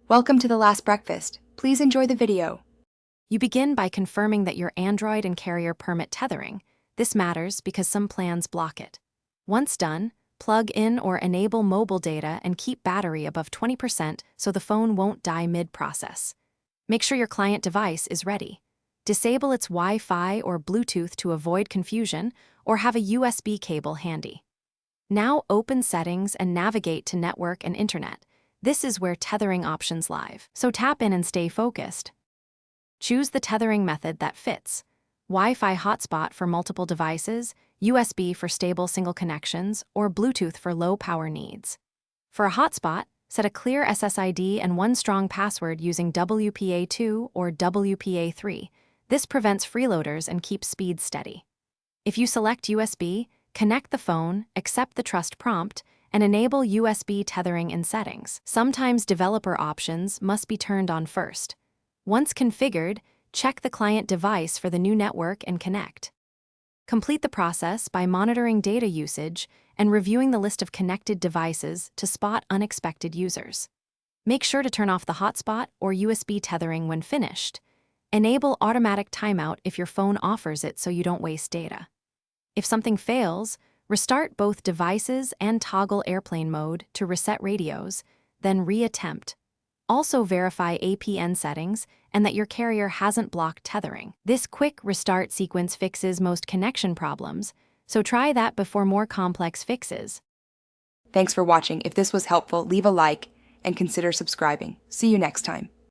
Welcome to The Last Breakfast. Please enjoy the video. You begin by confirming that your Android and carrier permit tethering. This matters because some plans block it. Once done, plug in or enable mobile data and keep battery above 20% so the phone won't die mid-process. Make sure your client device is ready. Disable its Wi-Fi or Bluetooth to avoid confusion, or have a USB cable handy. Now open Settings and navigate to Network and Internet. This is where tethering options live, so tap in and stay focused. Choose the tethering method that fits. Wi-Fi hotspot for multiple devices, USB for stable single connections, or Bluetooth for low power needs. For a hotspot, set a clear SSID and one strong password using WPA2 or WPA3. This prevents freeloaders and keeps speed steady. If you select USB, connect the phone, accept the trust prompt, and enable USB tethering in settings. Sometimes developer options must be turned on first. Once configured, check the client device for the new network and connect. Complete the process by monitoring data usage and reviewing the list of connected devices to spot unexpected users. Make sure to turn off the hotspot or USB tethering when finished. Enable automatic timeout if your phone offers it so you don't waste data. If something fails, restart both devices and toggle airplane mode to reset radios, then re-attempt. Also verify APN settings and that your carrier hasn't blocked tethering. This quick restart sequence fixes most connection problems, so try that before more complex fixes. Thanks for watching. If this was helpful, leave a like and consider subscribing. See you next time.